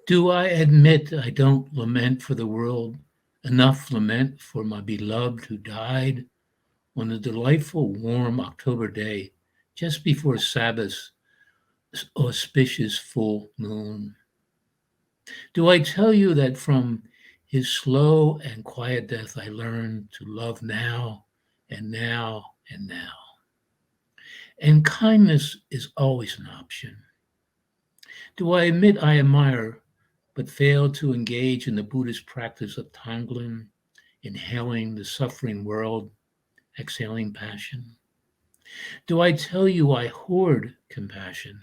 Do I admit I don't lament for the world, enough lament for my beloved who died on a delightful warm October day just before Sabbath's auspicious full moon? Do I tell you that from his slow and quiet death I learned to love now and now and now? And kindness is always an option. Do I admit I admire but fail to engage in the Buddhist practice of Tonglen, inhaling the suffering world, exhaling passion? Do I tell you I hoard compassion,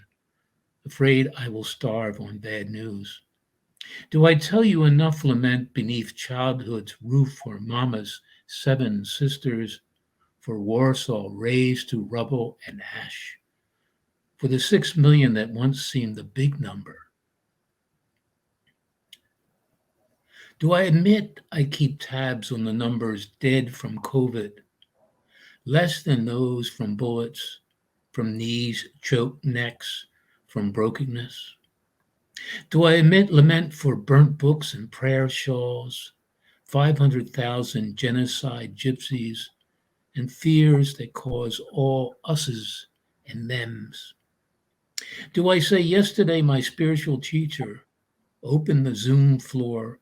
afraid I will starve on bad news? Do I tell you enough lament beneath childhood's roof for Mama's 7 sisters, for Warsaw razed to rubble and ash, for the 6 million that once seemed a big number? Do I admit I keep tabs on the numbers dead from COVID, less than those from bullets, from knees, choked necks, from brokenness? Do I admit lament for burnt books and prayer shawls, 500,000 genocide gypsies, and fears that cause all us's and thems? Do I say yesterday my spiritual teacher opened the Zoom floor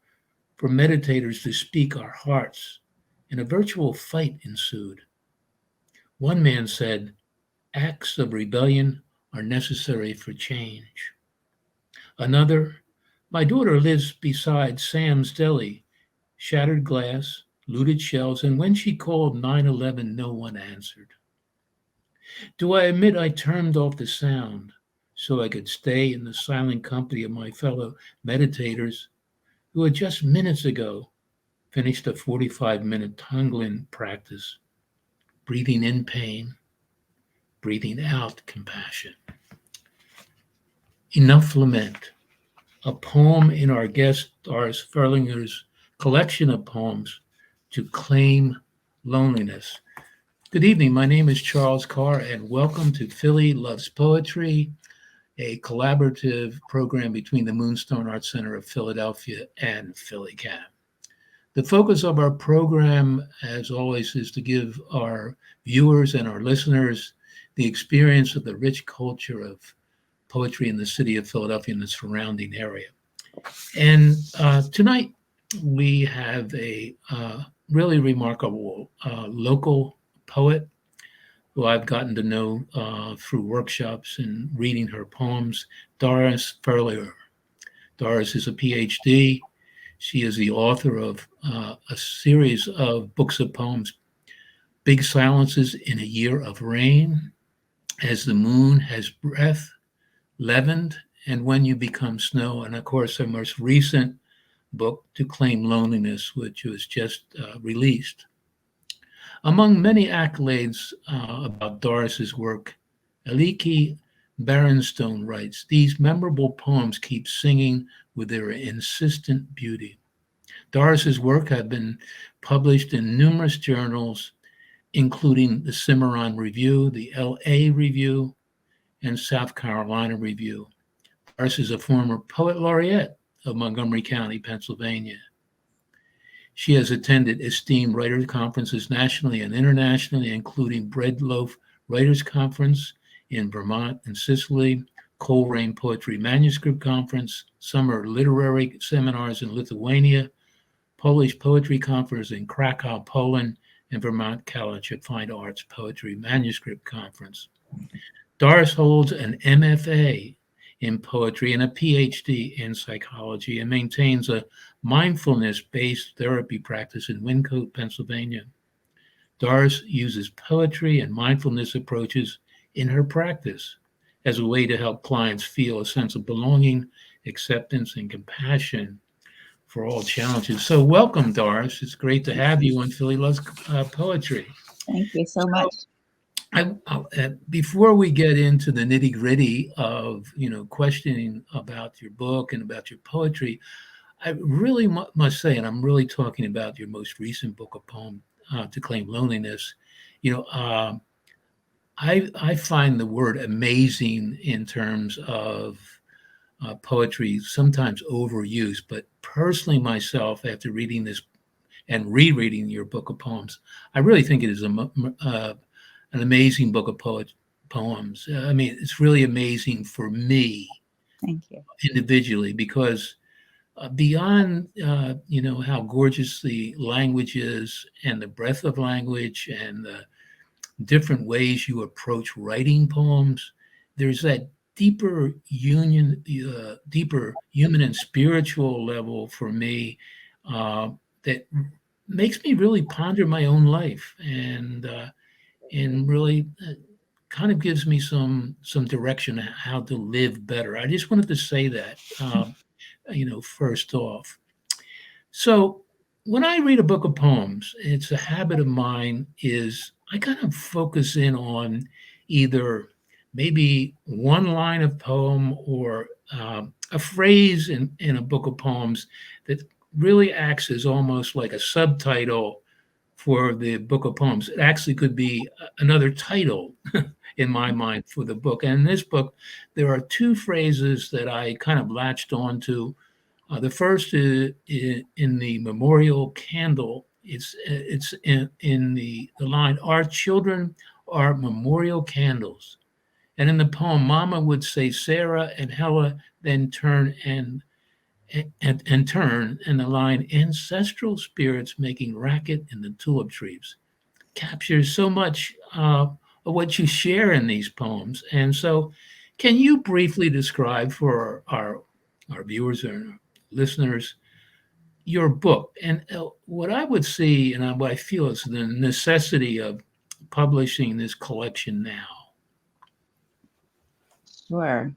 for meditators to speak our hearts, and a virtual fight ensued? One man said, acts of rebellion are necessary for change. Another, my daughter lives beside Sam's Deli, shattered glass, looted shelves, and when she called 911, no one answered. Do I admit I turned off the sound so I could stay in the silent company of my fellow meditators who had just minutes ago finished a 45-minute Tonglen practice, breathing in pain, breathing out compassion? Enough lament, a poem in our guest Doris Ferleger's collection of poems to claim loneliness. Good evening. My name is Charles Carr, and welcome to Philly Loves Poetry, a collaborative program between the Moonstone Art Center of Philadelphia and Philly Cam. The focus of our program, as always, is to give our viewers and our listeners the experience of the rich culture of poetry in the city of Philadelphia and the surrounding area. And tonight we have a really remarkable local poet who I've gotten to know through workshops and reading her poems, Doris Ferleger. Doris is a PhD. She is the author of a series of books of poems, Big Silences in a Year of Rain, As the Moon Has Breath, Leavened, and When You Become Snow, and of course her most recent book, To Claim Loneliness, which was just released. Among many accolades about Doris's work, Aliki Barenstone writes, these memorable poems keep singing with their insistent beauty. Doris's work have been published in numerous journals, including the Cimarron Review, the LA Review, and South Carolina Review. Doris is a former poet laureate of Montgomery County, Pennsylvania. She has attended esteemed writers' conferences nationally and internationally, including Bread Loaf Writers' Conference in Vermont and Sicily, Cold Rain Poetry Manuscript Conference, Summer Literary Seminars in Lithuania, Polish Poetry Conference in Krakow, Poland, and Vermont College of Fine Arts Poetry Manuscript Conference. Doris holds an MFA in poetry and a PhD in psychology and maintains a mindfulness-based therapy practice in Wyncote, Pennsylvania. Doris uses poetry and mindfulness approaches in her practice as a way to help clients feel a sense of belonging, acceptance, and compassion for all challenges. So welcome, Doris. It's great to have you on Philly Loves Poetry. Thank you so much. Before we get into the nitty gritty of questioning about your book and about your poetry, I really must say, and I'm really talking about your most recent book of poems, To Claim Loneliness. I find the word amazing in terms of poetry sometimes overused. But personally, myself, after reading this and rereading your book of poems, I really think it is an amazing book of poems. I mean, it's really amazing for me Thank you. individually because beyond how gorgeous the language is and the breadth of language and the different ways you approach writing poems, there's that deeper human and spiritual level for me that makes me really ponder my own life and really kind of gives me some direction on how to live better. I just wanted to say that, first off. So when I read a book of poems, it's a habit of mine is I kind of focus in on either maybe one line of poem or a phrase in a book of poems that really acts as almost like a subtitle for the book of poems. It actually could be another title in my mind for the book. And in this book, there are two phrases that I kind of latched on to. The first is in the memorial candle. It's in the line, "Our children are memorial candles." And in the poem, Mama would say, "Sarah and Hella," then turn and turn, and the line, "Ancestral spirits making racket in the tulip trees," captures so much of what you share in these poems. And so, can you briefly describe for our viewers and listeners your book and what I would see and what I feel is the necessity of publishing this collection now? Sure.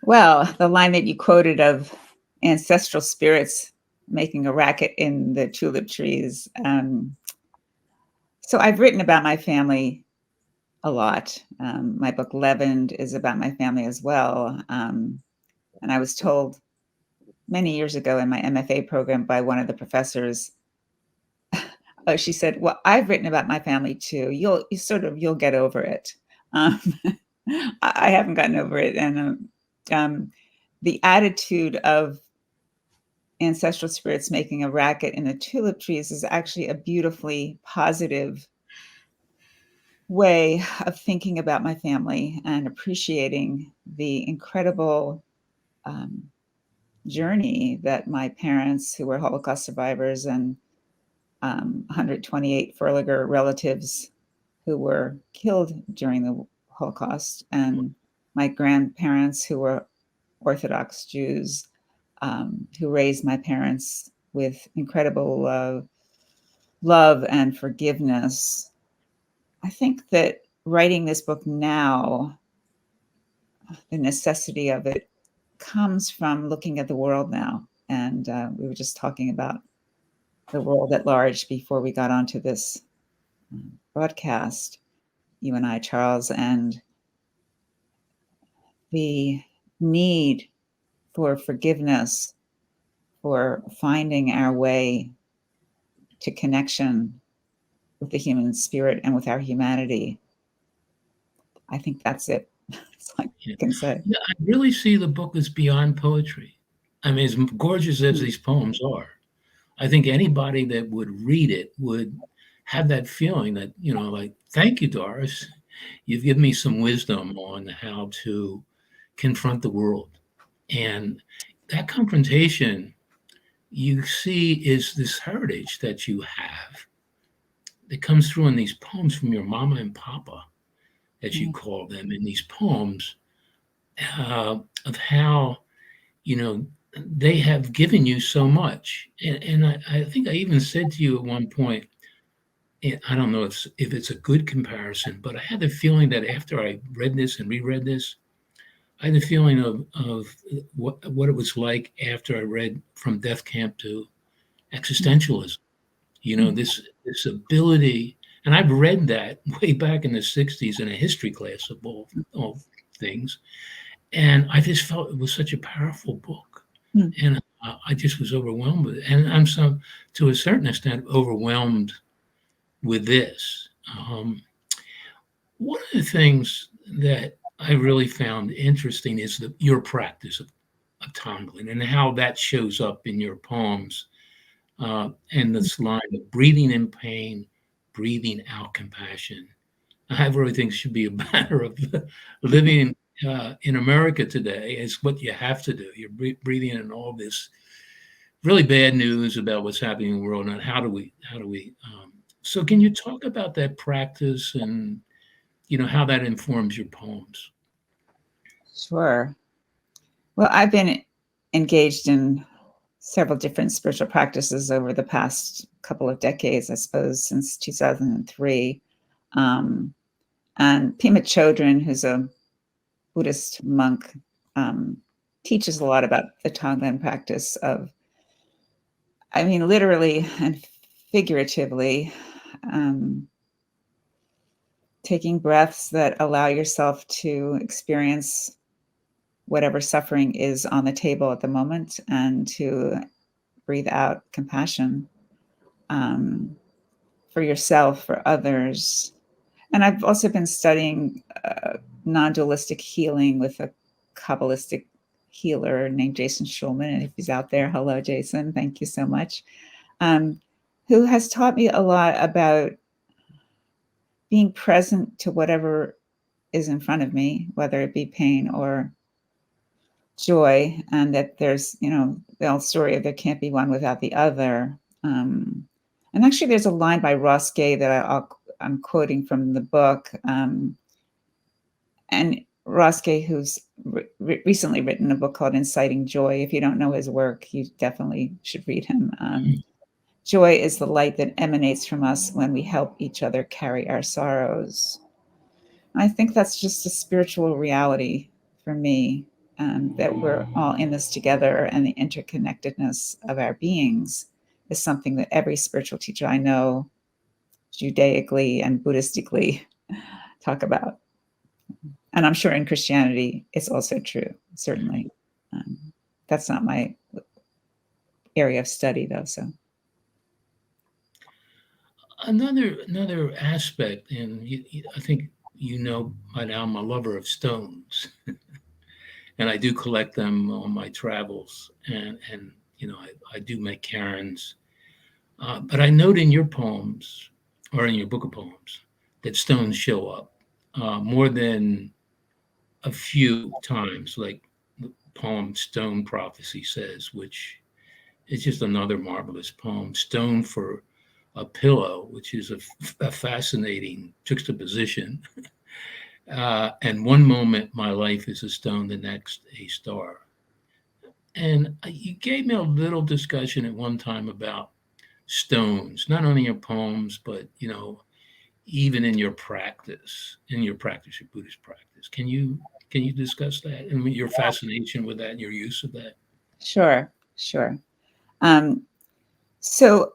Well, the line that you quoted of ancestral spirits making a racket in the tulip trees. So I've written about my family a lot. My book Leavened is about my family as well. And I was told many years ago in my MFA program by one of the professors, she said, "Well, I've written about my family too. You'll get over it." Um, I haven't gotten over it, and the attitude of ancestral spirits making a racket in the tulip trees is actually a beautifully positive way of thinking about my family and appreciating the incredible journey that my parents, who were Holocaust survivors, and 128 Ferleger relatives who were killed during the Holocaust, and my grandparents, who were Orthodox Jews, who raised my parents with incredible love and forgiveness. I think that writing this book now, the necessity of it comes from looking at the world now. And we were just talking about the world at large before we got onto this broadcast, you and I, Charles, and the need for forgiveness, for finding our way to connection with the human spirit and with our humanity. I think that's it. It's like Yeah. you can say. Yeah, I really see the book as beyond poetry. I mean, as gorgeous as these poems are, I think anybody that would read it would have that feeling that, like, thank you, Doris. You've given me some wisdom on how to confront the world. And that confrontation you see is this heritage that you have that comes through in these poems from your mama and papa, as you call them, in these poems of how, you know, they have given you so much. And I think I even said to you at one point, I don't know if it's a good comparison, but I had the feeling that after I read this and reread this, I had the feeling of what it was like after I read From Death Camp to Existentialism. This ability, and I've read that way back in the '60s in a history class of all things, and I just felt it was such a powerful book, and I just was overwhelmed with it, and I'm to a certain extent overwhelmed with this. One of the things that I really found interesting is your practice of tonglen and how that shows up in your poems. And this line of breathing in pain, breathing out compassion. I really think should be a matter of living in America today. Is what you have to do. You're breathing in all this really bad news about what's happening in the world, and how do we. So, can you talk about that practice and how that informs your poems? Sure. Well, I've been engaged in several different spiritual practices over the past couple of decades, I suppose, since 2003. Um, and Pema Chodron, who's a Buddhist monk, um, teaches a lot about the Tonglen practice of, I mean, literally and figuratively, um, taking breaths that allow yourself to experience whatever suffering is on the table at the moment and to breathe out compassion, um, for yourself, for others. And I've also been studying non-dualistic healing with a Kabbalistic healer named Jason Schulman. And if he's out there, hello, Jason. Thank you so much. Who has taught me a lot about being present to whatever is in front of me, whether it be pain or joy, and that there's, the old story of there can't be one without the other. And actually, there's a line by Ross Gay that I'm quoting from the book. And Ross Gay, who's recently written a book called Inciting Joy. If you don't know his work, you definitely should read him. Joy is the light that emanates from us when we help each other carry our sorrows. I think that's just a spiritual reality for me, that we're all in this together, and the interconnectedness of our beings is something that every spiritual teacher I know, Judaically and Buddhistically, talk about. And I'm sure in Christianity, it's also true, certainly. That's not my area of study, though. So Another aspect, and I think by now I'm a lover of stones, and I do collect them on my travels, and I do make cairns. But I note in your poems, or in your book of poems, that stones show up more than a few times, like the poem Stone Prophecy says, which is just another marvelous poem. Stone for a pillow, which is a fascinating juxtaposition. And one moment, my life is a stone, the next, a star. And you gave me a little discussion at one time about stones, not only in your poems, but even in your practice, your Buddhist practice. Can you discuss that and your fascination with that and your use of that? sure. So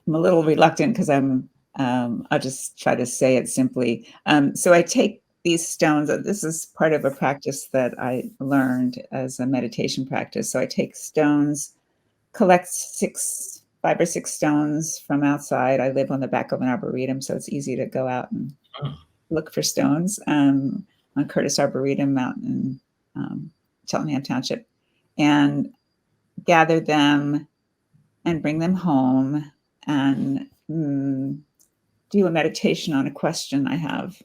I'm a little reluctant because I'll just try to say it simply. So I take these stones. This is part of a practice that I learned as a meditation practice. So I take stones, collect 5 or 6 stones from outside. I live on the back of an arboretum, so it's easy to go out and look for stones, on Curtis Arboretum Mountain, Cheltenham Township, and gather them and bring them home and do a meditation on a question I have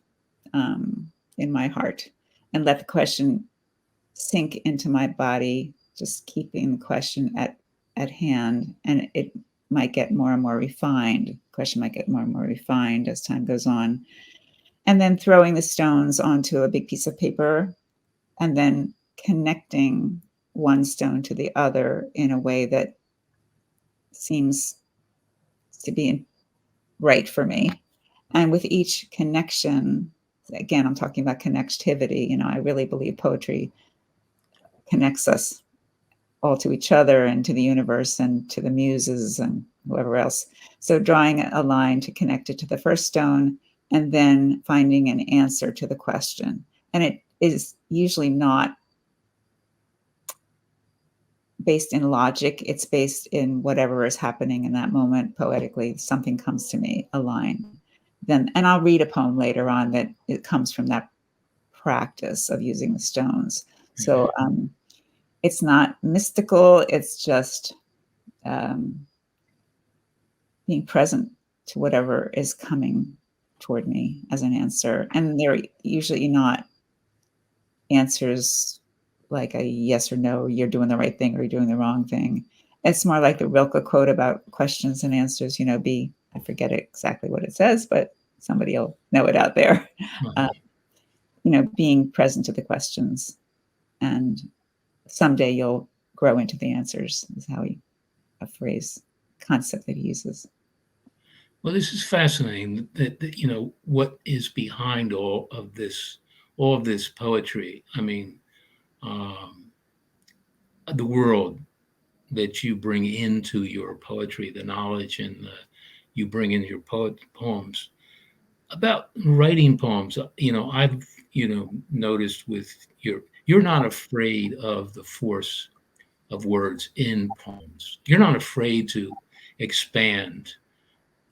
in my heart, and let the question sink into my body, just keeping the question at hand. And it might get more and more refined. The question might get more and more refined as time goes on. And then throwing the stones onto a big piece of paper, and then connecting one stone to the other in a way that seems to be right for me. And with each connection, again, I'm talking about connectivity. I really believe poetry connects us all to each other and to the universe and to the muses and whoever else. So drawing a line to connect it to the first stone, and then finding an answer to the question. And it is usually not based in logic. It's based in whatever is happening in that moment poetically. Something comes to me, a line then, and I'll read a poem later on that it comes from that practice of using the stones. So it's not mystical. It's just being present to whatever is coming toward me as an answer. And they're usually not answers like a yes or no, you're doing the right thing or you're doing the wrong thing. It's more like the Rilke quote about questions and answers, I forget exactly what it says, but somebody will know it out there. Being present to the questions, and someday you'll grow into the answers is a concept that he uses. Well, this is fascinating that what is behind all of this poetry. I mean, the world that you bring into your poetry, the knowledge you bring into your poems. About writing poems, I've noticed with you're not afraid of the force of words in poems. You're not afraid to expand,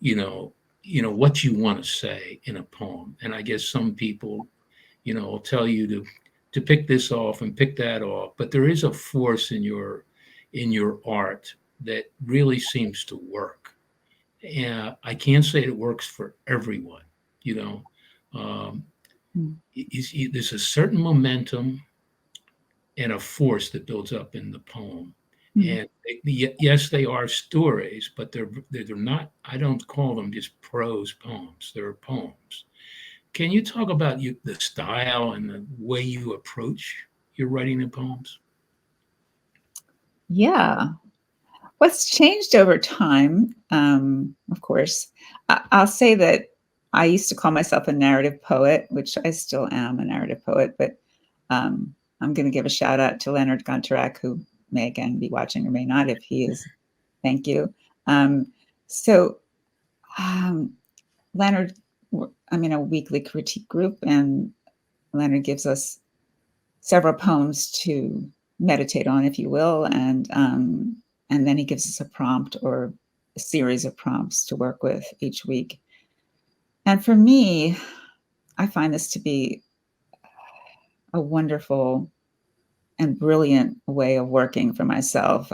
what you want to say in a poem. And I guess some people, will tell you to pick this off and pick that off, but there is a force in your art that really seems to work. And I can't say it works for everyone. There's a certain momentum and a force that builds up in the poem. And yes, they are stories, but they're not. I don't call them just prose poems. They're poems. Can you talk about the style and the way you approach your writing of poems? Yeah. What's changed over time, of course, I'll say that I used to call myself a narrative poet, which I still am a narrative poet, but I'm going to give a shout out to Leonard Gontarak, who may again be watching or may not. If he is, thank you. Leonard, I'm in a weekly critique group, and Leonard gives us several poems to meditate on, if you will, and then he gives us a prompt or a series of prompts to work with each week. And for me, I find this to be a wonderful and brilliant way of working for myself.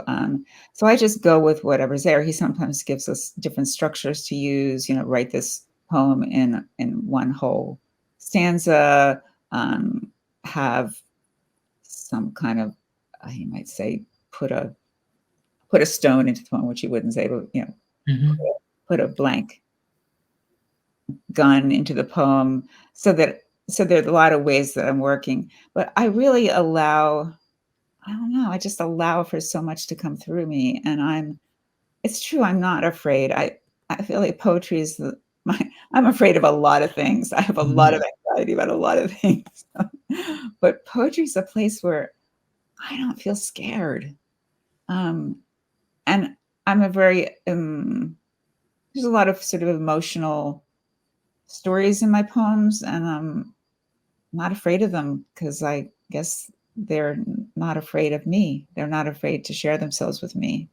So I just go with whatever's there. He sometimes gives us different structures to use, write this poem in one whole stanza, have some kind of, you might say, put a stone into the poem, which you wouldn't say, but put a blank gun into the poem, so there's a lot of ways that I'm working. But I really I just allow for so much to come through me, and it's true, I'm not afraid. I feel like poetry is I'm afraid of a lot of things. I have a lot of anxiety about a lot of things. But poetry is a place where I don't feel scared. And I'm a very, there's a lot of sort of emotional stories in my poems, and I'm not afraid of them because I guess they're not afraid of me. They're not afraid to share themselves with me.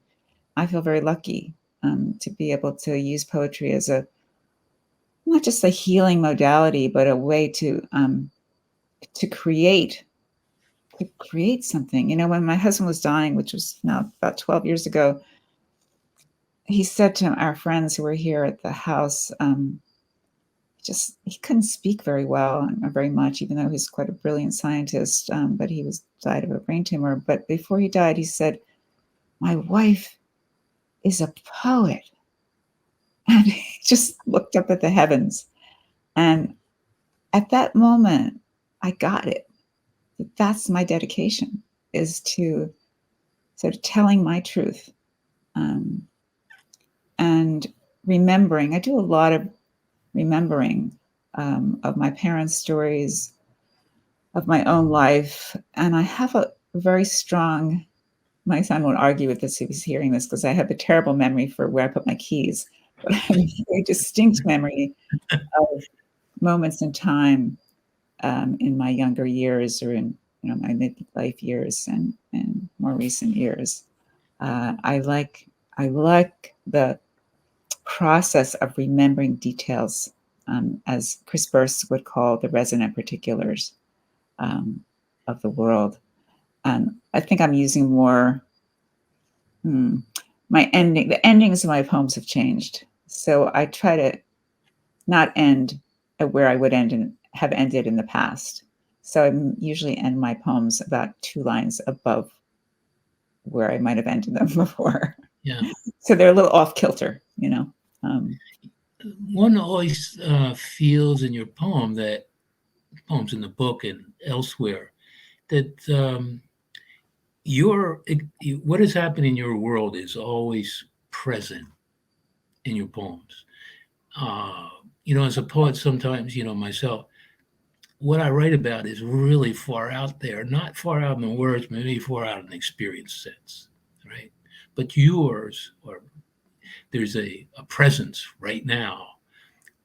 I feel very lucky to be able to use poetry as not just a healing modality, but a way to create something. When my husband was dying, which was now about 12 years ago, he said to our friends who were here at the house, he couldn't speak very well or very much, even though he's quite a brilliant scientist, but he died of a brain tumor. But before he died, he said, "My wife is a poet." And he just looked up at the heavens. And at that moment, I got it. That's my dedication, is to sort of telling my truth. And remembering, I do a lot of remembering of my parents' stories, of my own life. And I have a very strong, my son won't argue with this if he's hearing this, because I have a terrible memory for where I put my keys, but I have a very distinct memory of moments in time in my younger years, or in my midlife years and more recent years. I like the process of remembering details as Chris Burst would call the resonant particulars of the world. And I think I'm using more, the endings of my poems have changed. So I try to not end at where I would have ended in the past. So I usually end my poems about 2 lines above where I might have ended them before. Yeah. So they're a little off kilter, One always feels in your poems in the book and elsewhere, that what is happening in your world is always present in your poems. As a poet, sometimes, myself, what I write about is really far out there, not far out in the words, maybe far out in the experience sense, right? But yours, or there's a presence right now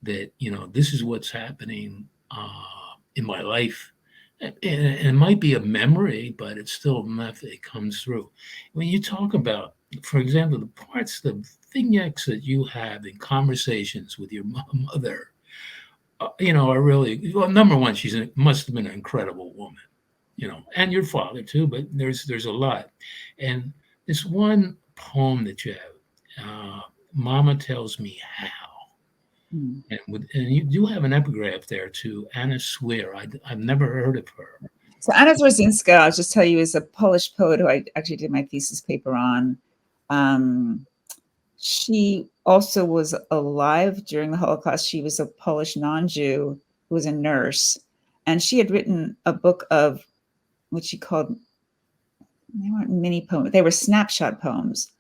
that, this is what's happening in my life. And it might be a memory, but it's still enough that it comes through. When you talk about, for example, the vignettes that you have in conversations with your mother, are really, well, number one, must have been an incredible woman, and your father too, but there's a lot. And this one poem that you have, Mama Tells Me How. And you do have an epigraph there to Anna Swear. I've never heard of her. So Anna Zwarzinska, I'll just tell you, is a Polish poet who I actually did my thesis paper on. She also was alive during the Holocaust. She was a Polish non-Jew who was a nurse. And she had written a book of what she called, they weren't mini poems, they were snapshot poems.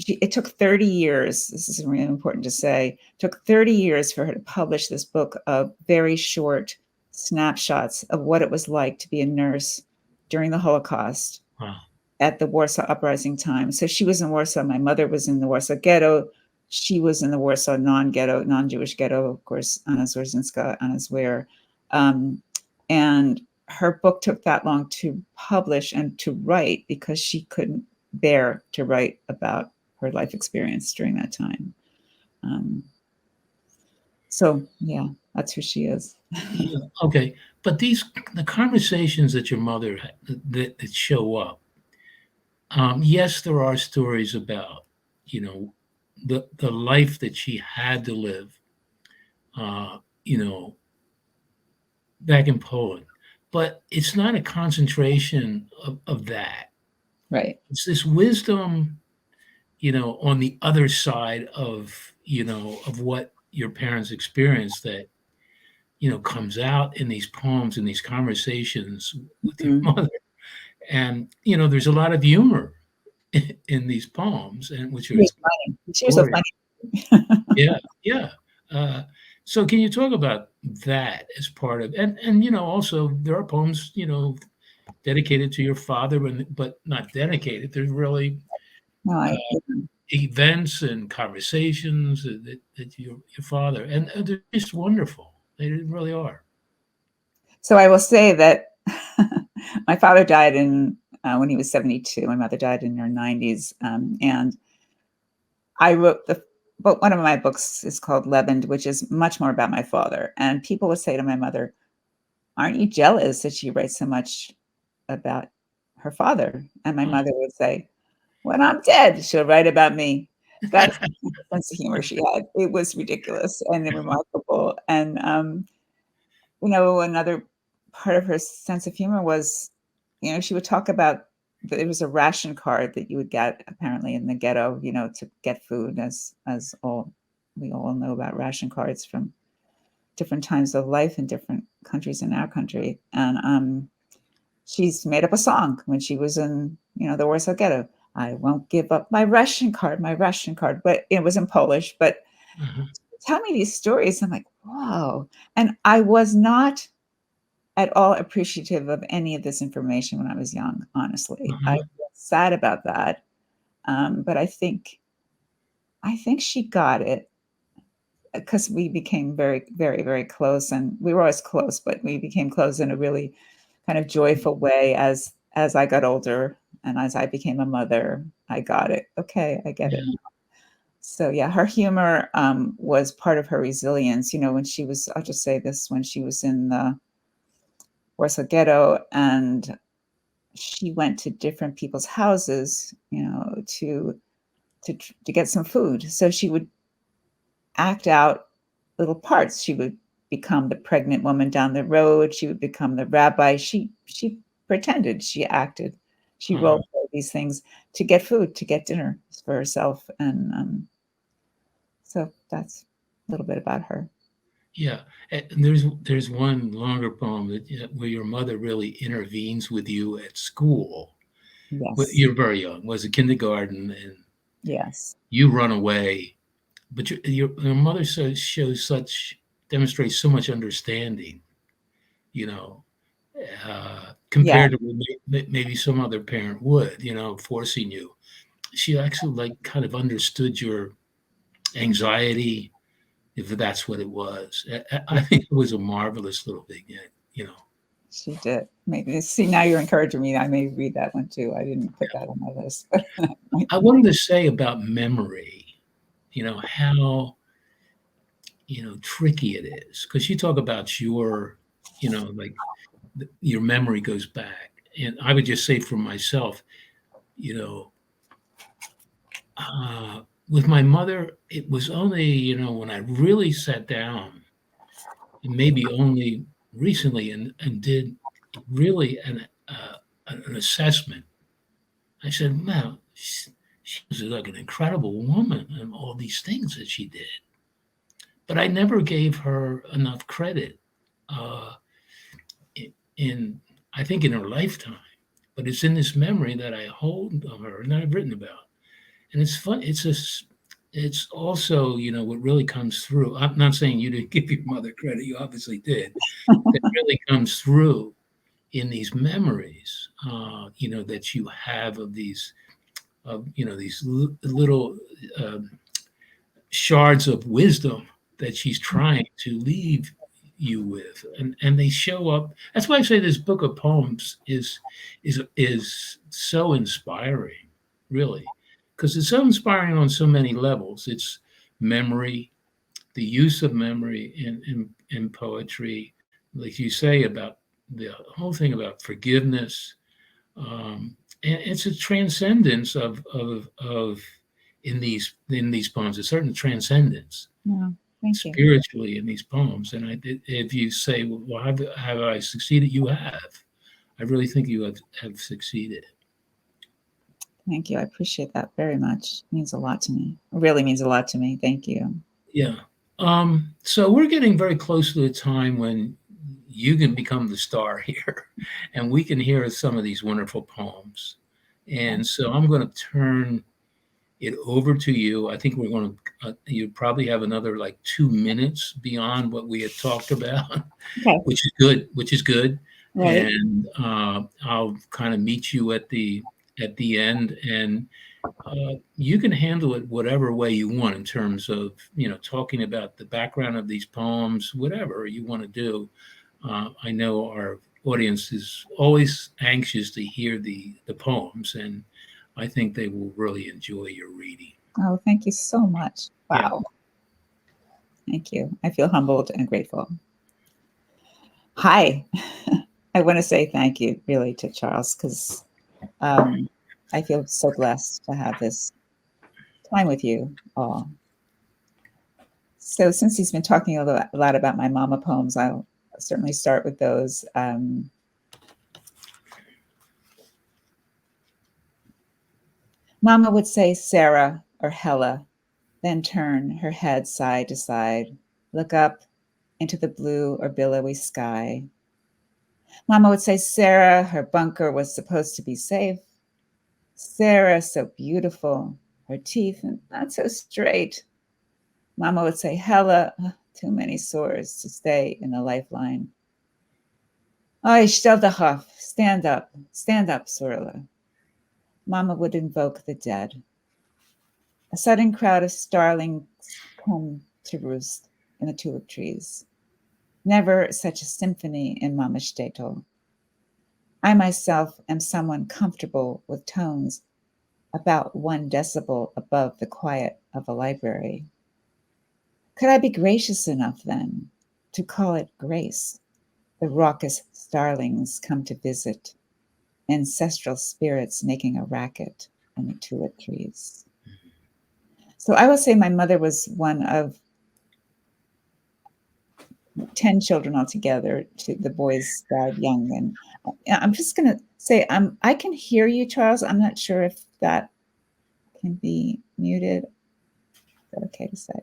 It took 30 years, this is really important to say, it took 30 years for her to publish this book of very short snapshots of what it was like to be a nurse during the Holocaust. Wow. At the Warsaw Uprising time. So she was in Warsaw. My mother was in the Warsaw Ghetto. She was in the Warsaw non-ghetto, non-Jewish ghetto, of course, Anna Zwarzinska, Anna Swear. And her book took that long to publish and to write because she couldn't bear to write about her life experience during that time. So, yeah, that's who she is. Yeah, okay. But the conversations that your mother had, that show up, yes, there are stories about, the life that she had to live, back in Poland. But it's not a concentration of that. Right. It's this wisdom, on the other side of, of what your parents experienced that, comes out in these poems and these conversations with your mother. And, there's a lot of humor in these poems, and which are she was so funny. Yeah. So can you talk about that as part of, and also there are poems, dedicated to your father, but not dedicated. There's really events and conversations that your father, and they're just wonderful. They really are. So I will say that my father died when he was 72. My mother died in her 90s. And I wrote but one of my books is called Leavened, which is much more about my father. And people would say to my mother, aren't you jealous that she writes so much about her father? And my mother would say, when I'm dead, she'll write about me. That's the sense of humor she had. It was ridiculous and remarkable. And, another part of her sense of humor was, she would talk about there was a ration card that you would get apparently in the ghetto, to get food, as we all know about ration cards from different times of life in different countries in our country. And she's made up a song when she was in, the Warsaw Ghetto. I won't give up my ration card. But it was in Polish. But tell me these stories. I'm like, wow. And I was not at all appreciative of any of this information when I was young, honestly. I was sad about that. But I think she got it because we became very, very, very close. And we were always close, but we became close in a really kind of joyful way as I got older and as I became a mother. I got it. Okay, I get it now. So yeah, her humor was part of her resilience. When she was, I'll just say this, when she was in the Warsaw Ghetto, and she went to different people's houses, to get some food. So she would act out little parts. She would become the pregnant woman down the road. She would become the rabbi. She pretended. She acted. She Uh-huh. rolled these things to get food, to get dinner for herself, and so that's a little bit about her. Yeah, and there's one longer poem where your mother really intervenes with you at school. Yes, You're very young, was it kindergarten, and yes, you run away, but your mother shows such demonstrates so much understanding, you know, yeah. compared to what maybe some other parent would, forcing you. She actually like kind of understood your anxiety, if that's what it was. I think it was a marvelous little vignette, you know. She did. Maybe see now you're encouraging me. I may read that one too. I didn't put that on my list, but I wanted to say about memory, how, tricky it is. Because you talk about like your memory goes back. And I would just say for myself, you know, with my mother, it was only, when I really sat down, and maybe only recently, and did really an assessment. I said, wow, she was like an incredible woman and all these things that she did. But I never gave her enough credit uh, in, I think, in her lifetime. But it's in this memory that I hold of her and that I've written about. And it's fun. It's also, what really comes through. I'm not saying you didn't give your mother credit. You obviously did. That really comes through in these memories, that you have of these little shards of wisdom that she's trying to leave you with, and they show up. That's why I say this book of poems is so inspiring, really, because it's so inspiring on so many levels. It's memory, the use of memory in poetry, like you say about the whole thing about forgiveness. And it's a transcendence of in these poems, a certain transcendence yeah, thank you. spiritually in these poems. And if you say, well, have I succeeded? You have. I really think you have succeeded. Thank you. I appreciate that very much. It means a lot to me. It really means a lot to me. Thank you. Yeah. So we're getting very close to the time when you can become the star here, and we can hear some of these wonderful poems. And so I'm going to turn it over to you. I think we're going to, you probably have another like 2 minutes beyond what we had talked about, Okay. which is good, which is good. Right. And I'll kind of meet you at the end, and you can handle it whatever way you want in terms of, talking about the background of these poems, whatever you want to do. I know our audience is always anxious to hear the poems, and I think they will really enjoy your reading. Oh, thank you so much. Yeah. Wow. Thank you. I feel humbled and grateful. Hi. I want to say thank you really to Charles because I feel so blessed to have this time with you all. So, since he's been talking a lot about my mama poems, I'll certainly start with those. Mama would say Sarah or Hella, then turn her head side to side, look up into the blue or billowy sky. Mama would say Sarah, her bunker was supposed to be safe. Sarah, so beautiful, her teeth not so straight. Mama would say, Hella, too many sores to stay in the lifeline. Ay, stel dich auf, stand up, Sorla. Mama would invoke the dead. A sudden crowd of starlings come to roost in the tulip trees. Never such a symphony in Mama Shtetl. I myself am someone comfortable with tones about 1 decibel above the quiet of a library. Could I be gracious enough then to call it grace? The raucous starlings come to visit, ancestral spirits making a racket in the tulip trees. So I will say my mother was one of 10 children altogether. The boys died young. And I'm just going to say, I can hear you, Charles. I'm not sure if that can be muted. Is that okay to say?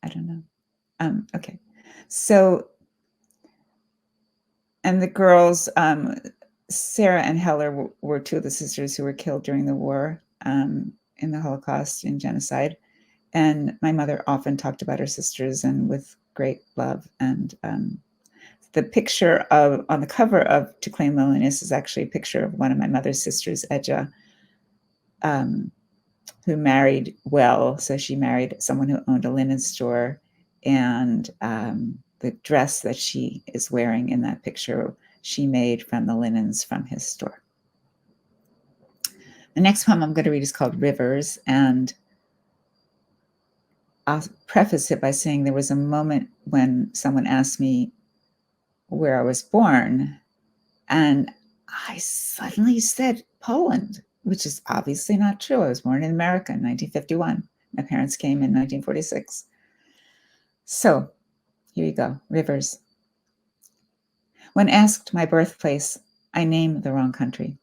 I don't know. Okay. So, and the girls, Sarah and Heller were two of the sisters who were killed during the war, in the Holocaust and genocide. And my mother often talked about her sisters and with great love. And the picture on the cover of To Claim Loneliness is actually a picture of one of my mother's sisters, Edja, who married well. So she married someone who owned a linen store. And the dress that she is wearing in that picture, she made from the linens from his store. The next poem I'm going to read is called Rivers. And I'll preface it by saying there was a moment when someone asked me where I was born, and I suddenly said Poland, which is obviously not true. I was born in America in 1951. My parents came in 1946. So here you go, Rivers. When asked my birthplace, I name the wrong country.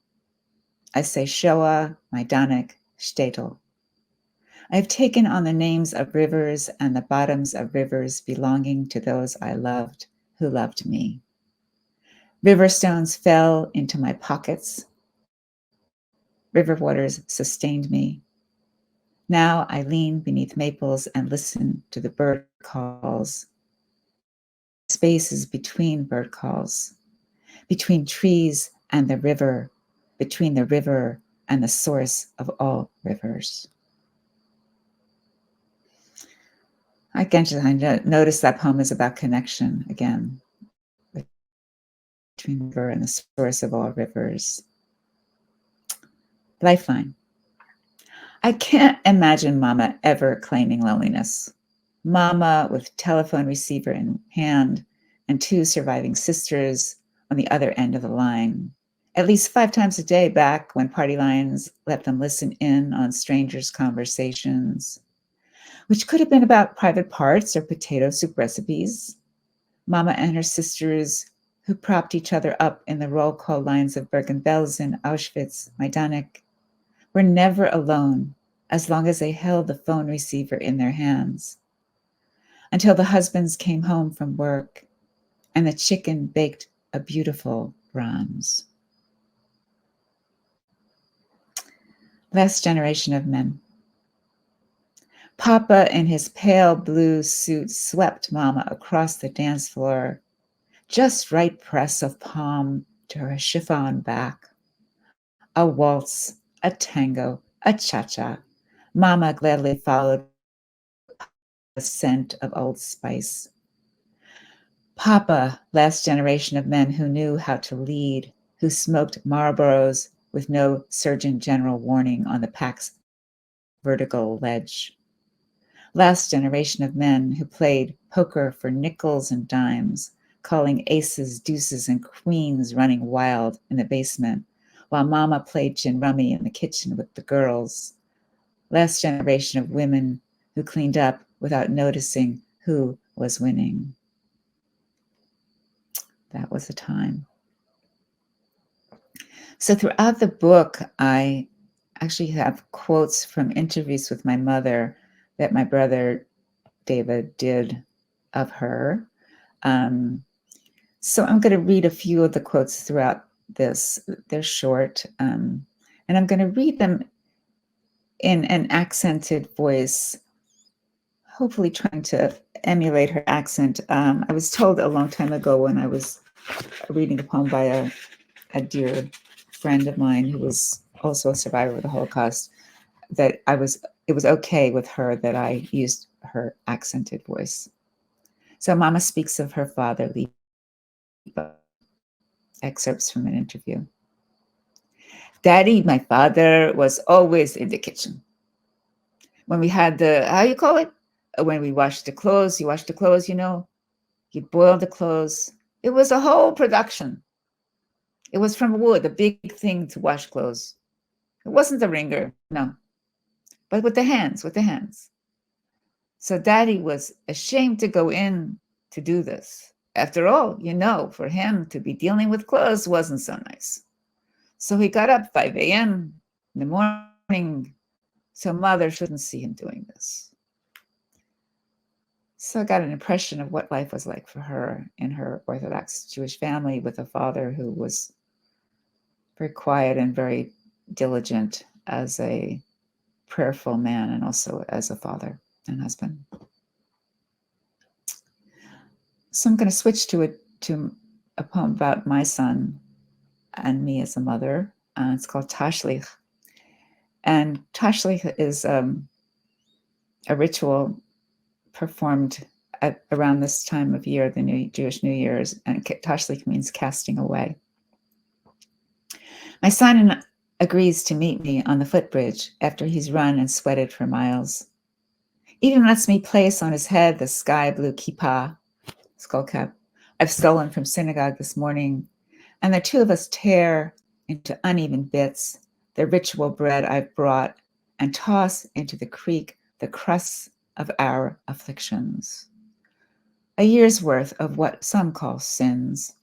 I say Shoah, Majdanek, Shtetl. I have taken on the names of rivers and the bottoms of rivers belonging to those I loved who loved me. River stones fell into my pockets. River waters sustained me. Now I lean beneath maples and listen to the bird calls. Spaces between bird calls, between trees and the river, between the river and the source of all rivers. I noticed that poem is about connection again, between the river and the source of all rivers. Lifeline. I can't imagine Mama ever claiming loneliness. Mama with telephone receiver in hand and two surviving sisters on the other end of the line. At least 5 times a day back when party lines let them listen in on strangers' conversations, which could have been about private parts or potato soup recipes. Mama and her sisters, who propped each other up in the roll call lines of Bergen-Belsen, Auschwitz, Majdanek, were never alone as long as they held the phone receiver in their hands, until the husbands came home from work and the chicken baked a beautiful bronze. Last generation of men. Papa in his pale blue suit swept Mama across the dance floor, just right press of palm to her chiffon back. A waltz, a tango, a cha-cha. Mama gladly followed the scent of Old Spice. Papa, last generation of men who knew how to lead, who smoked Marlboros with no Surgeon General warning on the pack's vertical ledge. Last generation of men who played poker for nickels and dimes, calling aces, deuces, and queens running wild in the basement, while Mama played gin rummy in the kitchen with the girls. Last generation of women who cleaned up without noticing who was winning. That was a time. So throughout the book, I actually have quotes from interviews with my mother that my brother David did of her. So I'm going to read a few of the quotes throughout this. They're short, and I'm going to read them in an accented voice, hopefully trying to emulate her accent. I was told a long time ago when I was reading a poem by a dear friend of mine who was also a survivor of the Holocaust, that it was okay with her that I used her accented voice. So Mama speaks of her father, excerpts from an interview. Daddy, my father, was always in the kitchen. When we had the, how you call it? When we washed the clothes, you wash the clothes, you boil the clothes. It was a whole production. It was from wood, a big thing to wash clothes. It wasn't the wringer, no, but with the hands, with the hands. So Daddy was ashamed to go in to do this. After all, for him to be dealing with clothes wasn't so nice. So he got up 5 a.m. in the morning so Mother shouldn't see him doing this. So I got an impression of what life was like for her in her Orthodox Jewish family with a father who was very quiet and very diligent as a prayerful man and also as a father and husband. So I'm going to switch to a poem about my son and me as a mother. It's called Tashlich. And Tashlich is a ritual performed at around this time of year, the Jewish New Year's, and Tashlich means casting away. My son agrees to meet me on the footbridge after he's run and sweated for miles. Even lets me place on his head the sky blue kippah, skull cap, I've stolen from synagogue this morning, and the two of us tear into uneven bits the ritual bread I've brought and toss into the creek the crusts of our afflictions. A year's worth of what some call sins.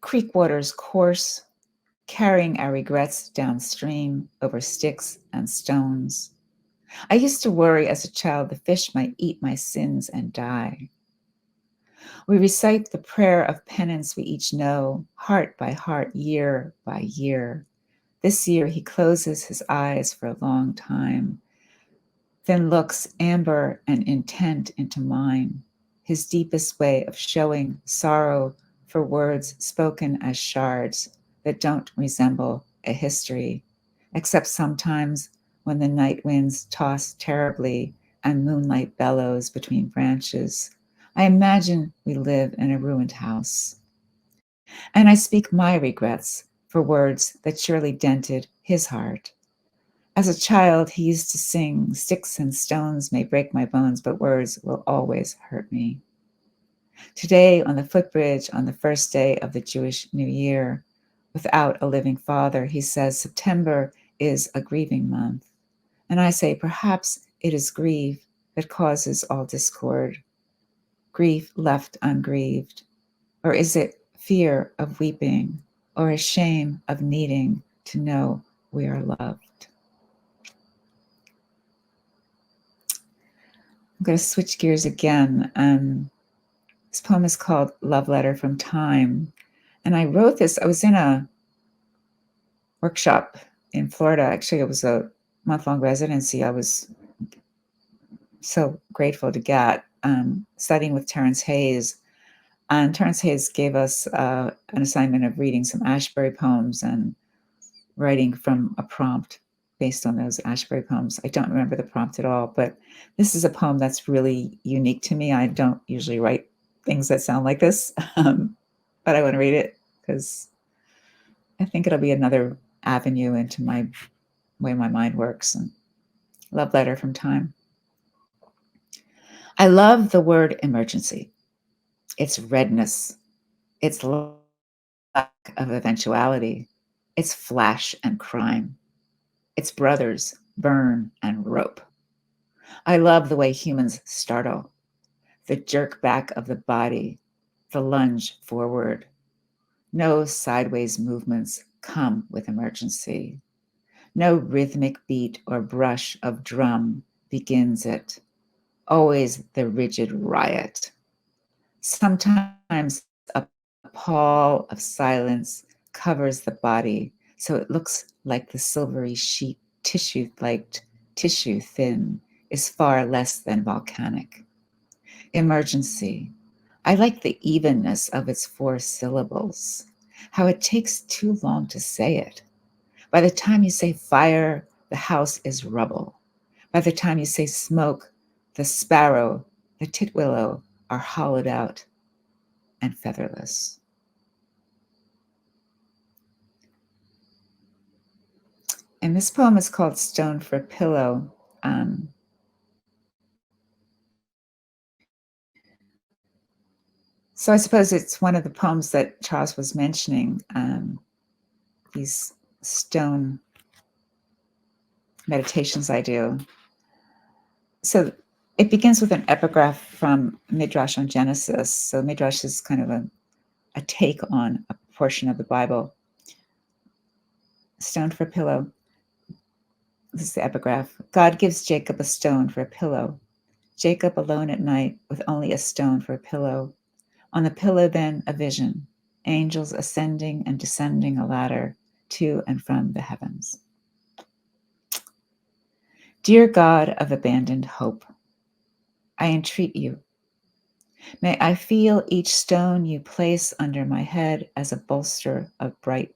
Creek waters course, carrying our regrets downstream over sticks and stones. I used to worry as a child the fish might eat my sins and die. We recite the prayer of penance we each know, heart by heart, year by year. This year he closes his eyes for a long time, then looks amber and intent into mine, his deepest way of showing sorrow for words spoken as shards that don't resemble a history, except sometimes when the night winds toss terribly and moonlight bellows between branches. I imagine we live in a ruined house. And I speak my regrets for words that surely dented his heart. As a child, he used to sing, "Sticks and stones may break my bones, but words will always hurt me." Today, on the footbridge, on the first day of the Jewish New Year, without a living father, he says, September is a grieving month. And I say, perhaps it is grief that causes all discord, grief left ungrieved. Or is it fear of weeping, or a shame of needing to know we are loved? I'm going to switch gears again. This poem is called Love Letter from Time. And I wrote this, I was in a workshop in Florida. Actually, it was a month-long residency. I was so grateful to get studying with Terrence Hayes. And Terrence Hayes gave us an assignment of reading some Ashbery poems and writing from a prompt based on those Ashbery poems. I don't remember the prompt at all, but this is a poem that's really unique to me. I don't usually write things that sound like this, but I want to read it because I think it'll be another avenue into my way my mind works. And Love Letter from Time. I love the word emergency. Its redness, its lack of eventuality, its flash and crime, its brothers burn and rope. I love the way humans startle, the jerk back of the body, the lunge forward. No sideways movements come with emergency. No rhythmic beat or brush of drum begins it. Always the rigid riot. Sometimes a pall of silence covers the body, so it looks like the silvery sheet, tissue thin, is far less than volcanic. Emergency. I like the evenness of its 4 syllables, how it takes too long to say it. By the time you say fire, the house is rubble. By the time you say smoke, the sparrow, the titwillow are hollowed out and featherless. And this poem is called Stone for Pillow. So I suppose it's one of the poems that Charles was mentioning, these stone meditations I do. So it begins with an epigraph from Midrash on Genesis. So Midrash is kind of a take on a portion of the Bible. Stone for a pillow. This is the epigraph. God gives Jacob a stone for a pillow. Jacob alone at night with only a stone for a pillow. On the pillow then a vision, angels ascending and descending a ladder to and from the heavens. Dear God of abandoned hope, I entreat you, may I feel each stone you place under my head as a bolster of bright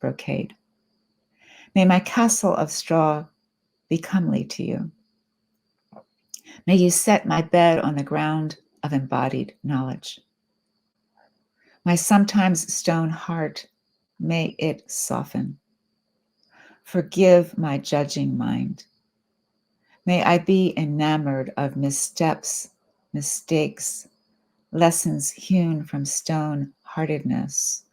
brocade. May my castle of straw be comely to you. May you set my bed on the ground of embodied knowledge. My sometimes stone heart, may it soften. Forgive my judging mind. May I be enamored of missteps, mistakes, lessons hewn from stone-heartedness.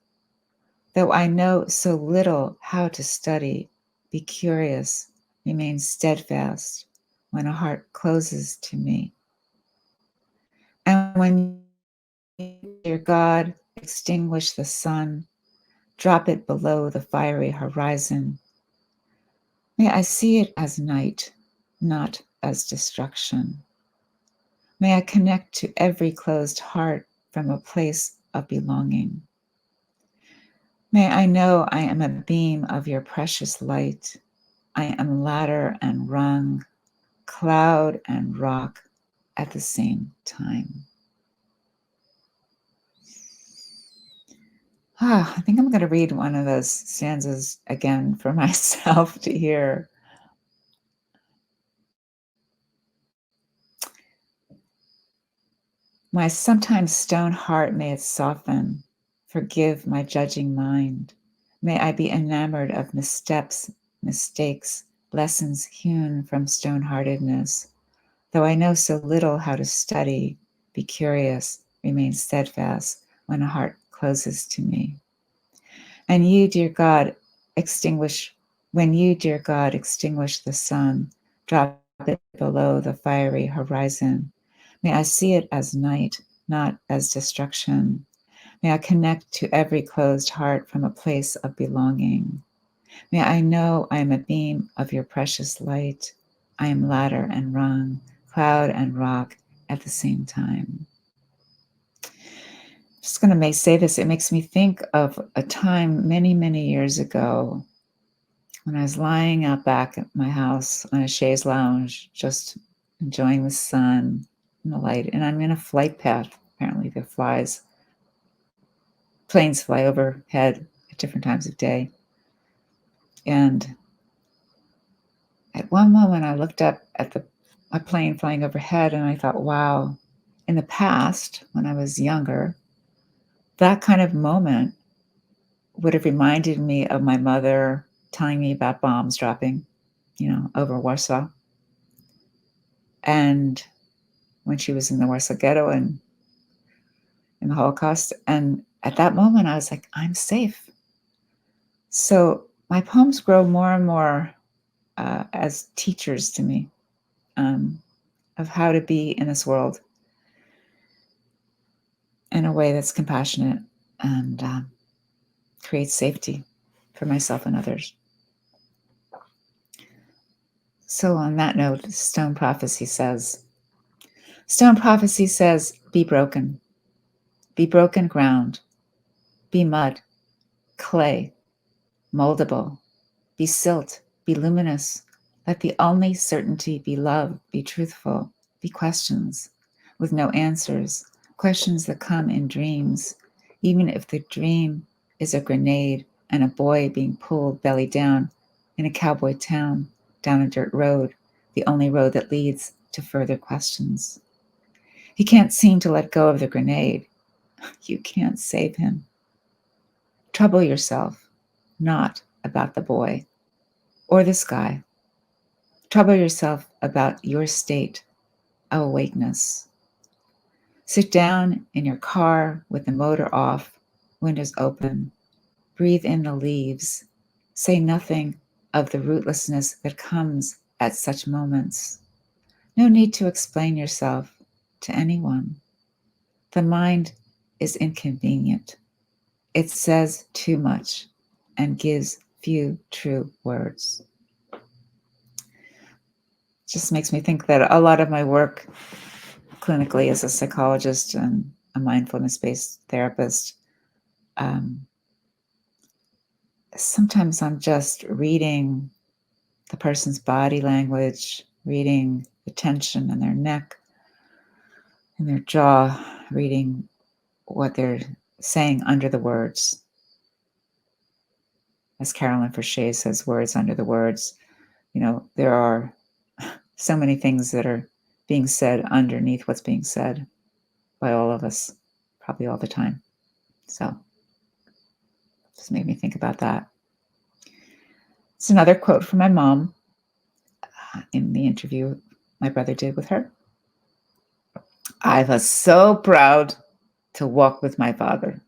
Though I know so little how to study, be curious, remain steadfast when a heart closes to me. And when you, dear God, extinguish the sun, drop it below the fiery horizon, may I see it as night, not as destruction. May I connect to every closed heart from a place of belonging. May I know I am a beam of your precious light. I am ladder and rung, cloud and rock at the same time. I think I'm going to read one of those stanzas again for myself to hear. My sometimes stone heart, may it soften. Forgive my judging mind. May I be enamored of missteps, mistakes, lessons hewn from stone-heartedness. Though I know so little how to study, be curious, remain steadfast when a heart closes to me. And you, dear God, when you, dear God, extinguish the sun, drop it below the fiery horizon. May I see it as night, not as destruction. May I connect to every closed heart from a place of belonging. May I know I am a beam of your precious light. I am ladder and rung, cloud and rock at the same time. I'm just going to say this. It makes me think of a time many, many years ago when I was lying out back at my house on a chaise lounge, just enjoying the sun and the light. And I'm in a flight path. Apparently there planes fly overhead at different times of day. And at one moment I looked up at a plane flying overhead and I thought, wow, in the past, when I was younger, that kind of moment would have reminded me of my mother telling me about bombs dropping, over Warsaw. And when she was in the Warsaw Ghetto and in the Holocaust. And at that moment, I was like, I'm safe. So my poems grow more and more as teachers to me of how to be in this world in a way that's compassionate and creates safety for myself and others. So on that note, Stone Prophecy says, be broken ground, be mud, clay, moldable, be silt, be luminous. Let the only certainty be love, be truthful, be questions with no answers, questions that come in dreams, even if the dream is a grenade and a boy being pulled belly down in a cowboy town, down a dirt road, the only road that leads to further questions. He can't seem to let go of the grenade. You can't save him. Trouble yourself, not about the boy or the sky. Trouble yourself about your state of awakeness. Sit down in your car with the motor off, windows open. Breathe in the leaves. Say nothing of the rootlessness that comes at such moments. No need to explain yourself to anyone. The mind is inconvenient. It says too much and gives few true words. Just makes me think that a lot of my work clinically as a psychologist and a mindfulness-based therapist, sometimes I'm just reading the person's body language, reading the tension in their neck, in their jaw, reading what they're saying under the words. As Carolyn Forche says, words under the words. You know, there are so many things that are being said underneath what's being said by all of us, probably all the time. So just made me think about that. It's another quote from my mom in the interview my brother did with her. I was so proud to walk with my father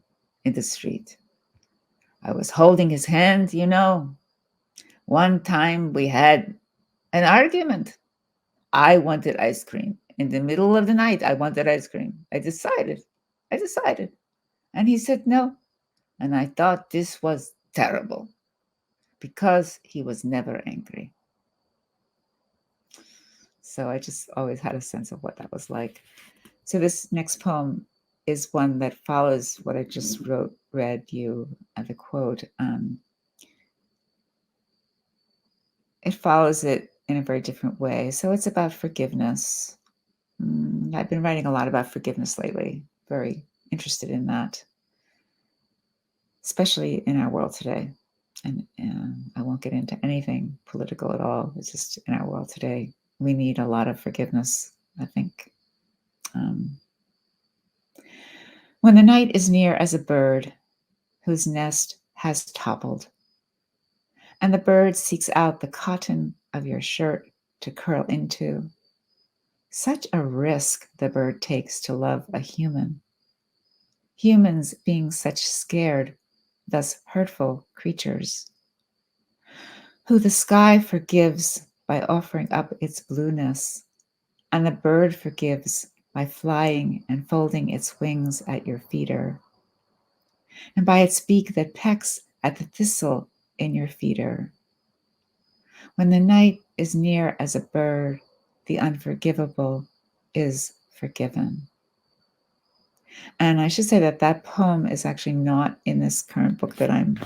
in the street. I was holding his hand, you know. One time we had an argument. I wanted ice cream. In the middle of the night, I wanted ice cream. I decided. And he said no. And I thought this was terrible because he was never angry. So I just always had a sense of what that was like. So this next poem is one that follows what I just read you the quote. It follows it in a very different way. So it's about forgiveness. I've been writing a lot about forgiveness lately. Very interested in that, especially in our world today. And I won't get into anything political at all. It's just in our world today, we need a lot of forgiveness, I think. When the night is near as a bird whose nest has toppled, and the bird seeks out the cotton of your shirt to curl into, such a risk the bird takes to love a human. Humans being such scared, thus hurtful creatures, who the sky forgives by offering up its blueness, and the bird forgives by flying and folding its wings at your feeder, and by its beak that pecks at the thistle in your feeder. When the night is near as a bird, the unforgivable is forgiven. And I should say that that poem is actually not in this current book that I'm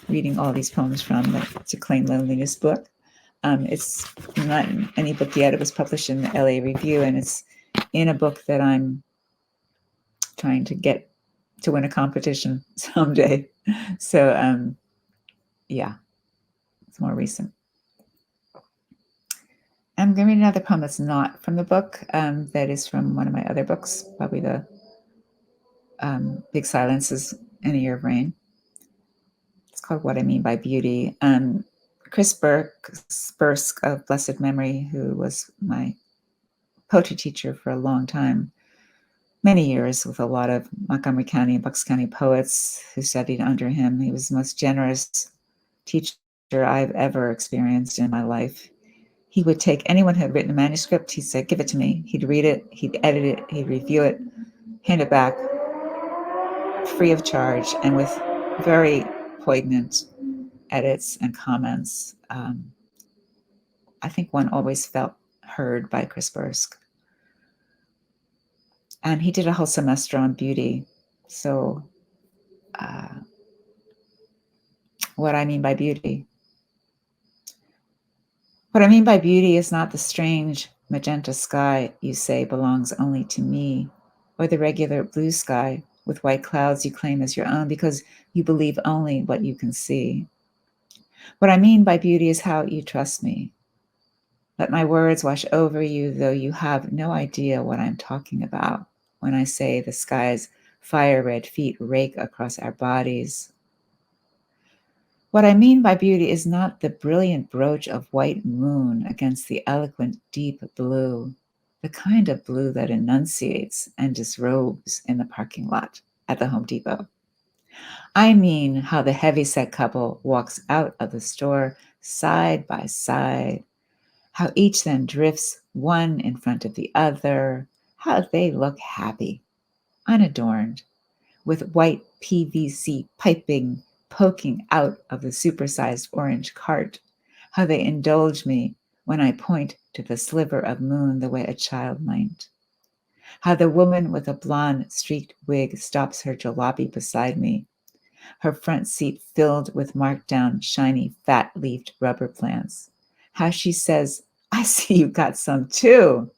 reading all these poems from, the To Claim Loneliness book. It's not in any book yet. It was published in the LA Review, and it's in a book that I'm trying to get to win a competition someday. So, yeah, it's more recent. I'm going to read another poem that's not from the book, that is from one of my other books, probably the Big Silences in a Year of Rain. It's called What I Mean by Beauty. Chris Bursk of blessed memory, who was my poetry teacher for a long time, many years, with a lot of Montgomery County and Bucks County poets who studied under him. He was the most generous teacher I've ever experienced in my life. He would take anyone who had written a manuscript, he'd say, give it to me. He'd read it, he'd edit it, he'd review it, hand it back, free of charge, and with very poignant edits and comments. I think one always felt heard by Chris Bursk. And he did a whole semester on beauty. So what I mean by beauty. What I mean by beauty is not the strange magenta sky you say belongs only to me, or the regular blue sky with white clouds you claim as your own because you believe only what you can see. What I mean by beauty is how you trust me. Let my words wash over you, though you have no idea what I'm talking about when I say the sky's fire red feet rake across our bodies. What I mean by beauty is not the brilliant brooch of white moon against the eloquent deep blue, the kind of blue that enunciates and disrobes in the parking lot at the Home Depot. I mean how the heavyset couple walks out of the store side by side, how each then drifts one in front of the other, how they look happy, unadorned, with white PVC piping poking out of the supersized orange cart, how they indulge me when I point to the sliver of moon the way a child might, how the woman with a blonde streaked wig stops her jalopy beside me, her front seat filled with marked down, shiny, fat-leafed rubber plants, how she says, "I see you got some too,"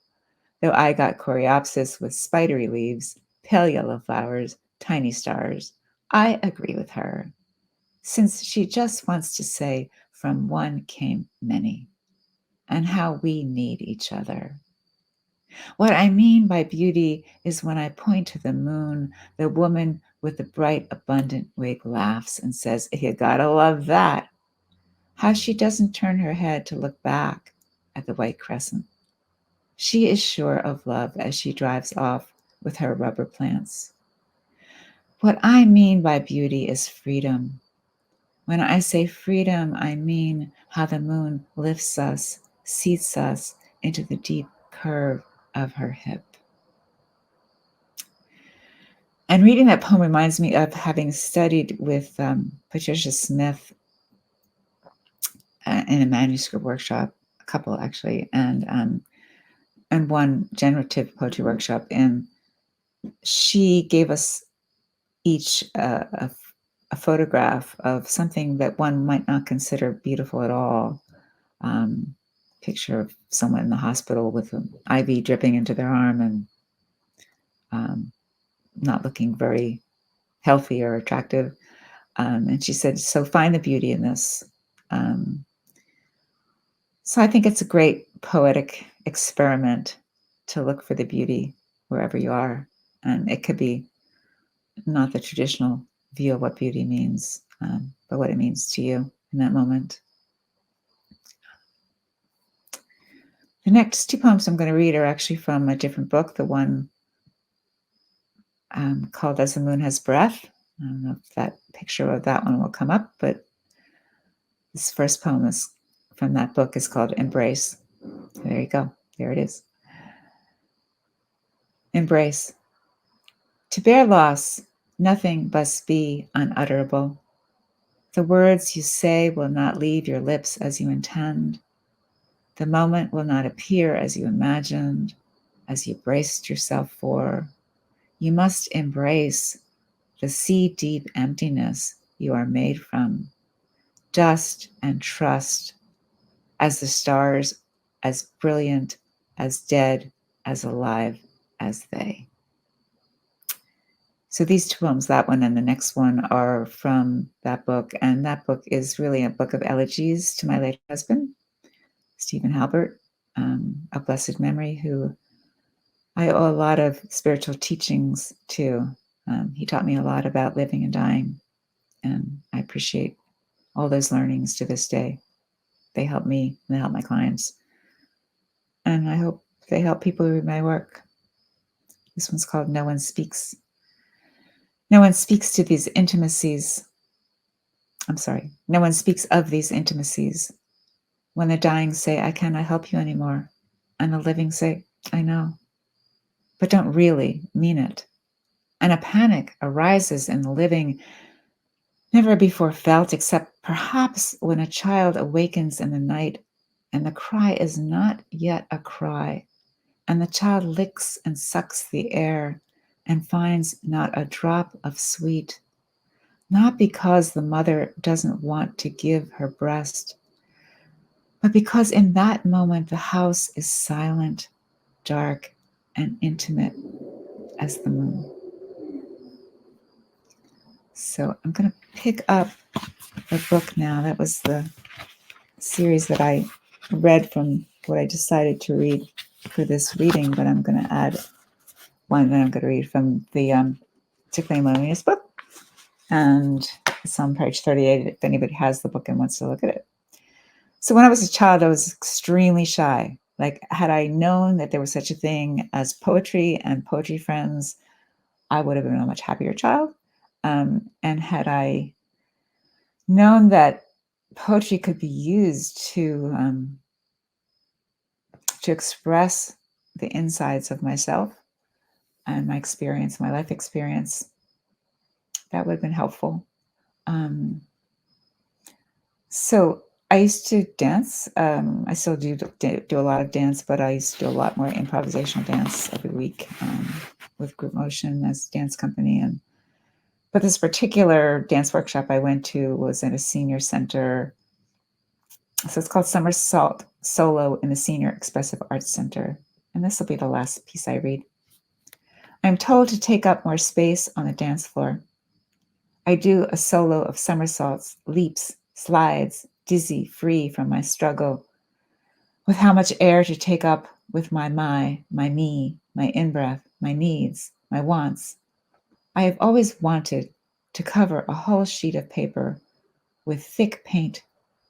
though I got coreopsis with spidery leaves, pale yellow flowers, tiny stars. I agree with her, since she just wants to say, from one came many, and how we need each other. What I mean by beauty is when I point to the moon, the woman with the bright, abundant wig laughs and says, "You gotta love that." How she doesn't turn her head to look back at the white crescent. She is sure of love as she drives off with her rubber plants. What I mean by beauty is freedom. When I say freedom, I mean how the moon lifts us, seats us into the deep curve of her hip. And reading that poem reminds me of having studied with Patricia Smith in a manuscript workshop, a couple actually, and one generative poetry workshop. And she gave us each a photograph of something that one might not consider beautiful at all. Picture of someone in the hospital with an IV dripping into their arm and not looking very healthy or attractive. And she said, "So find the beauty in this." So I think it's a great poetic experiment to look for the beauty wherever you are. And it could be not the traditional view of what beauty means, but what it means to you in that moment. The next two poems I'm going to read are actually from a different book, the one called As the Moon Has Breath. I don't know if that picture of that one will come up, but this first poem is from that book is called Embrace. There you go. There it is. Embrace. To bear loss, nothing must be unutterable. The words you say will not leave your lips as you intend. The moment will not appear as you imagined, as you braced yourself for. You must embrace the sea-deep emptiness you are made from, dust and trust, as the stars, as brilliant, as dead, as alive as they. So these two poems, that one and the next one, are from that book. And that book is really a book of elegies to my late husband, Stephen Halbert, of blessed memory, who I owe a lot of spiritual teachings to. He taught me a lot about living and dying, and I appreciate all those learnings to this day. They help me and they help my clients. And I hope they help people who read my work. This one's called No One Speaks. No one speaks to these intimacies. No one speaks of these intimacies. When the dying say, "I cannot help you anymore," and the living say, "I know," but don't really mean it. And a panic arises in the living, never before felt, except perhaps when a child awakens in the night and the cry is not yet a cry, and the child licks and sucks the air and finds not a drop of sweet, not because the mother doesn't want to give her breast, but because in that moment the house is silent, dark, and intimate as the moon. So I'm going to pick up the book now. That was the series that I read from what I decided to read for this reading, but I'm going to add one that I'm going to read from the To Claim Loneliness book. And It's on page 38 if anybody has the book and wants to look at it. So when I was a child, I was extremely shy. Like, had I known that there was such a thing as poetry and poetry friends, I would have been a much happier child. And had I known that poetry could be used to express the insides of myself and my experience, my life experience, that would have been helpful. So I used to dance. I still do a lot of dance, but I used to do a lot more improvisational dance every week with Group Motion as a dance company. But this particular dance workshop I went to was at a senior center. So it's called Somersault Solo in the Senior Expressive Arts Center. And this will be the last piece I read. I'm told to take up more space on the dance floor. I do a solo of somersaults, leaps, slides, dizzy, free from my struggle, with how much air to take up with my me, my in-breath, my needs, my wants. I have always wanted to cover a whole sheet of paper with thick paint,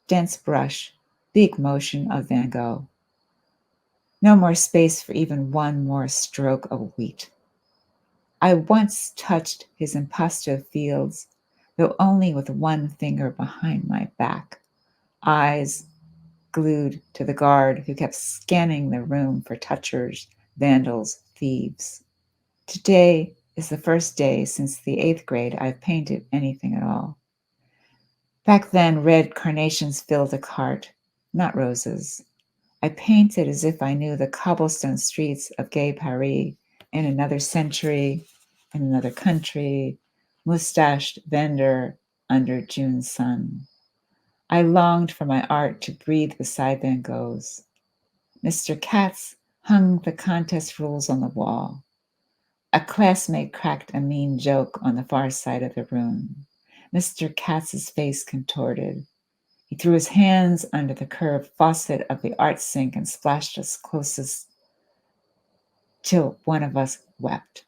dense brush, big motion of Van Gogh. No more space for even one more stroke of wheat. I once touched his impasto fields, though only with one finger behind my back, eyes glued to the guard who kept scanning the room for touchers, vandals, thieves. Today is the first day since the 8th grade I've painted anything at all. Back then, red carnations filled a cart, not roses. I painted as if I knew the cobblestone streets of gay Paris in another century, in another country, mustached vendor under June's sun. I longed for my art to breathe beside Van Gogh's. Mr. Katz hung the contest rules on the wall. A classmate cracked a mean joke on the far side of the room. Mr. Katz's face contorted. He threw his hands under the curved faucet of the art sink and splashed us closest till one of us wept.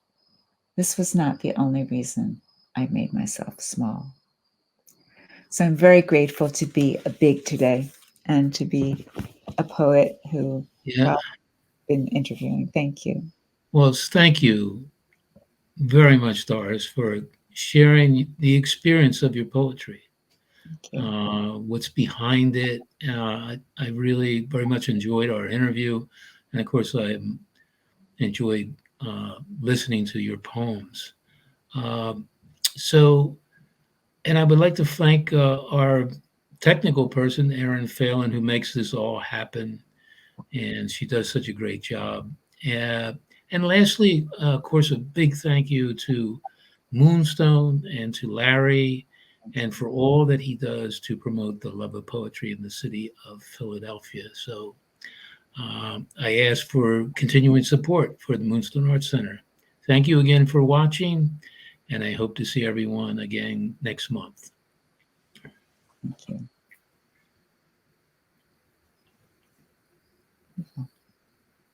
This was not the only reason I made myself small. So I'm very grateful to be a big today and to be a poet who Yeah. I've been interviewing. Thank you. Well, thank you very much, Doris, for sharing the experience of your poetry. Thank you. What's behind it. I really very much enjoyed our interview. And of course, I enjoyed listening to your poems. Um, so, and I would like to thank our technical person, Erin Phelan, who makes this all happen. And she does such a great job. And lastly, of course, a big thank you to Moonstone and to Larry and for all that he does to promote the love of poetry in the city of Philadelphia. So I ask for continuing support for the Moonstone Arts Center. Thank you again for watching, and I hope to see everyone again next month. Thank you.